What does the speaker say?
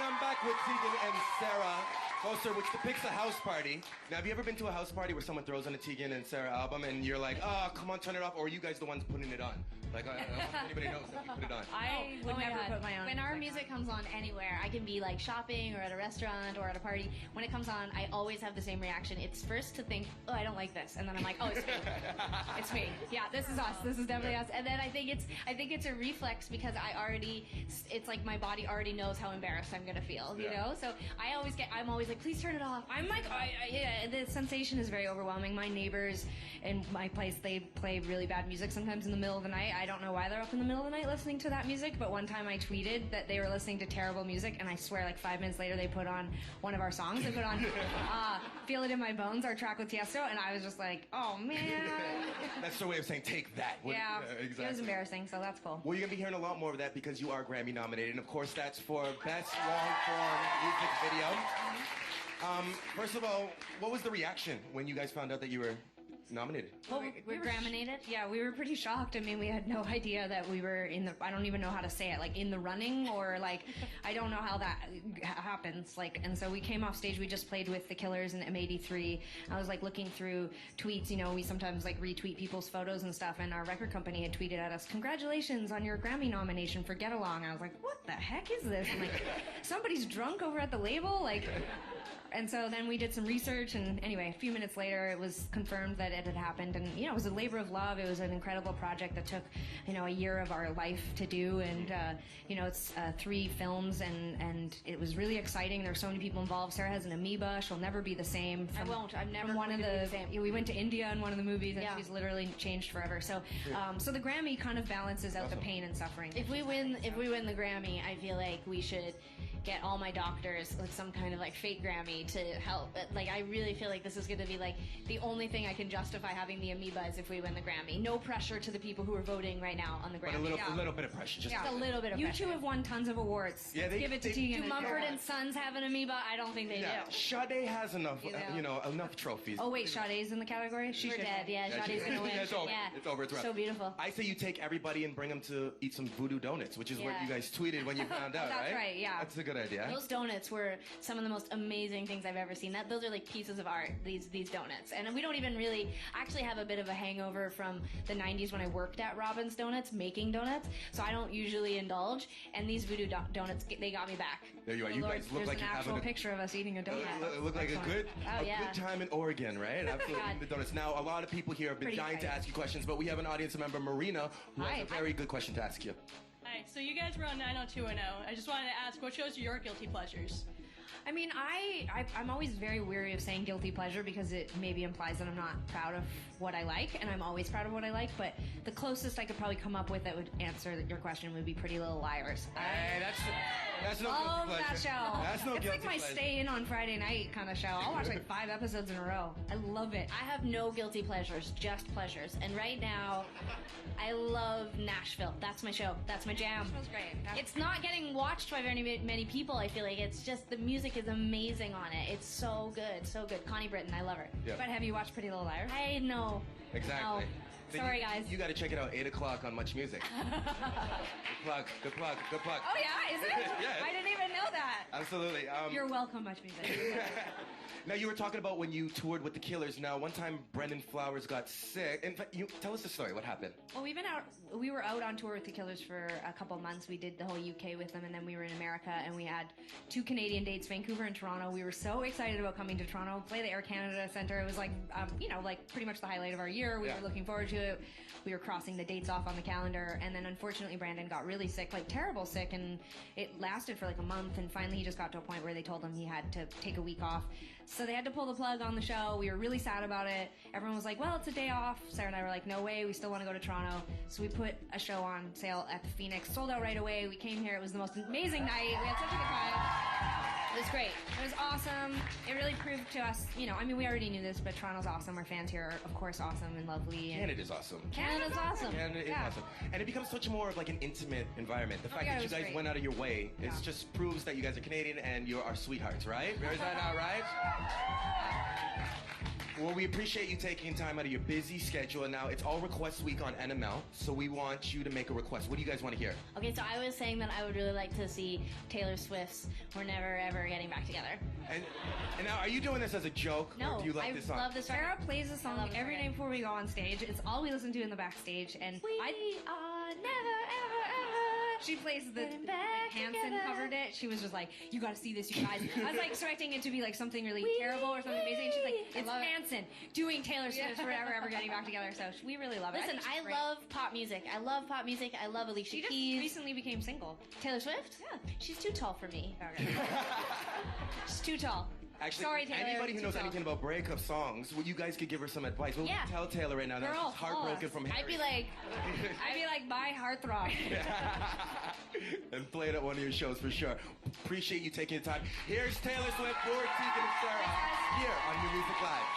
I'm back with Tegan and Sara, poster which depicts a house party. Now, have you ever been to a house party where someone throws on a Tegan and Sara album and you're like, oh, come on, turn it off, or are you guys the ones putting it on? Like, I don't know if anybody knows that you put it on. I would never put my own. When our music comes on anywhere, I can be like shopping or at a restaurant or at a party. When it comes on, I always have the same reaction. It's first to think, oh, I don't like this, and then I'm like, oh, it's me. It's me. Yeah, this is us. This is definitely us. And then I think it's a reflex because it's like my body already knows how embarrassed I'm gonna feel, you know. So I'm always like, please turn it off. I'm like, yeah, the sensation is very overwhelming. My neighbors in my place, they play really bad music sometimes in the middle of the night. I don't know why they're up in the middle of the night listening to that music, but one time I tweeted that they were listening to terrible music, and I swear like 5 minutes later they put on one of our songs. They put on Feel It in My Bones, our track with Tiesto, and I was just like, oh man. That's their way of saying take that. Yeah, exactly. It was embarrassing, so that's cool. Well, you're going to be hearing a lot more of that because you are Grammy nominated, and of course that's for Best Long-Form Music Video. First of all, what was the reaction when you guys found out that you were nominated? Well, we're Grammy-nated? Yeah, we were pretty shocked. I mean, we had no idea that we were I don't even know how to say it, like in the running, or like, I don't know how that happens. Like, and so we came off stage, we just played with the Killers and M83. I was like looking through tweets, you know, we sometimes like retweet people's photos and stuff, and our record company had tweeted at us, congratulations on your Grammy nomination for Get Along. I was like, what the heck is this? I'm like, somebody's drunk over at the label? Like, and so then we did some research, and anyway, a few minutes later it was confirmed that it had happened, and you know, it was a labor of love. It was an incredible project that took, you know, a year of our life to do, and you know, it's 3 films, and it was really exciting. There were so many people involved. Sarah has an amoeba. She'll never be the same. I won't. I'm never one of the same. We went to India in one of the movies, and yeah, she's literally changed forever. So so the Grammy kind of balances out the pain and suffering. If we win the Grammy, I feel like we should get all my doctors like some kind of like fake Grammy to help. Like, I really feel like this is going to be like the only thing I can justify having the amoeba is if we win the Grammy. No pressure to the people who are voting right now on the Grammy. But a little bit of pressure. Just a little bit of pressure. You two have won tons of awards. Yeah, give it to Tegan. Do Mumford and Sons have an amoeba? I don't think they do. Sade has enough, enough trophies. Oh wait, Sade's in the category? We're dead. Yeah, Sade's going to win. It's over. Yeah. It's over. It's so beautiful. I say you take everybody and bring them to eat some voodoo donuts, which is what you guys tweeted when you found out, That's right, yeah. That's a good idea. Those donuts were some of the most amazing things I've ever seen. Those are like pieces of art, these donuts. And we don't even really, I actually have a bit of a hangover from the 90s when I worked at Robin's Donuts making donuts, so I don't usually indulge. And these voodoo donuts, they got me back. There you are. You guys look like you're having There's an actual picture of us eating a donut. It looked like a good time in Oregon, right? Absolutely. God. The donuts. Now, a lot of people here have been dying to ask you questions, but we have an audience member, Marina, who has a very good question to ask you. Hi, so you guys were on 90210. I just wanted to ask, what shows are your guilty pleasures? I mean, I'm always very weary of saying guilty pleasure because it maybe implies that I'm not proud of what I like, and I'm always proud of what I like, but the closest I could probably come up with that would answer your question would be Pretty Little Liars. Hey, that's no love guilty pleasure. that show. That's no it's guilty like my pleasure. stay in on Friday night kind of show. I'll watch like 5 episodes in a row. I love it. I have no guilty pleasures, just pleasures. And right now, I love Nashville. That's my show. That's my jam. Nashville's great. It's not getting watched by very many people, I feel like. It's just, the music is amazing on it. It's so good, so good. Connie Britton, I love her. Yeah. But have you watched Pretty Little Liars? I know. Exactly. No. Sorry, guys. You got to check it out, 8 o'clock on Much Music. Good plug. Oh, yeah? Is it? Yeah. I didn't even know that. Absolutely. You're welcome, Much Music. Now, you were talking about when you toured with the Killers. Now, one time Brendan Flowers got sick. In fact, tell us the story. What happened? Well, we were out on tour with the Killers for a couple months. We did the whole UK with them, and then we were in America, and we had 2 Canadian dates, Vancouver and Toronto. We were so excited about coming to Toronto, play the Air Canada Centre. It was like, like pretty much the highlight of our year. We were looking forward to it. We were crossing the dates off on the calendar, and then unfortunately Brandon got really sick, like terrible sick, and it lasted for like a month, and finally he just got to a point where they told him he had to take a week off. So they had to pull the plug on the show. We were really sad about it. Everyone was like, well, it's a day off. Sarah and I were like, no way, we still want to go to Toronto. So we put a show on sale at the Phoenix, sold out right away. We came here. It was the most amazing night. We had such a good time. It was great. It was awesome. It really proved to us, we already knew this, but Toronto's awesome. Our fans here are, of course, awesome and lovely. And Canada's awesome. Canada's awesome. Canada is awesome. And it becomes such more of like an intimate environment. The fact that you guys went out of your way, it just proves that you guys are Canadian and you're our sweethearts, right? Is that not right? Well, we appreciate you taking time out of your busy schedule. And now it's all request week on NML, so we want you to make a request. What do you guys want to hear? Okay, so I was saying that I would really like to see Taylor Swift's "We're Never Ever Getting Back Together." And now, are you doing this as a joke? No, or do you like I this song? love this Sarah record. plays the song love this every record. night before we go on stage. It's all we listen to in the backstage, and We are never ever ever. she plays the Getting back Hanson together. covered it. She was just like, "You got to see this, you guys." I was like expecting it to be like something really terrible or something amazing. And she's like, "It's love it. Hanson doing Taylor Swift's "We're Never Ever Getting Back Together." So we really love it. Listen, think I she's great. love pop music. I love pop music. I love Alicia She just Keys. recently became single. Taylor Swift? Yeah. She's too tall for me. Okay. She's too tall. Actually, Sorry, Taylor. anybody who too knows tall. anything about breakup songs, well, you guys could give her some advice. What would Yeah. you tell Taylor right now? That Girl, she's heartbroken tell from us. Harry. I'd be like, "My Heartthrob." And play it at one of your shows for sure. Appreciate you taking the time. Here's Taylor Swift for Tegan and Sara here on New Music Live.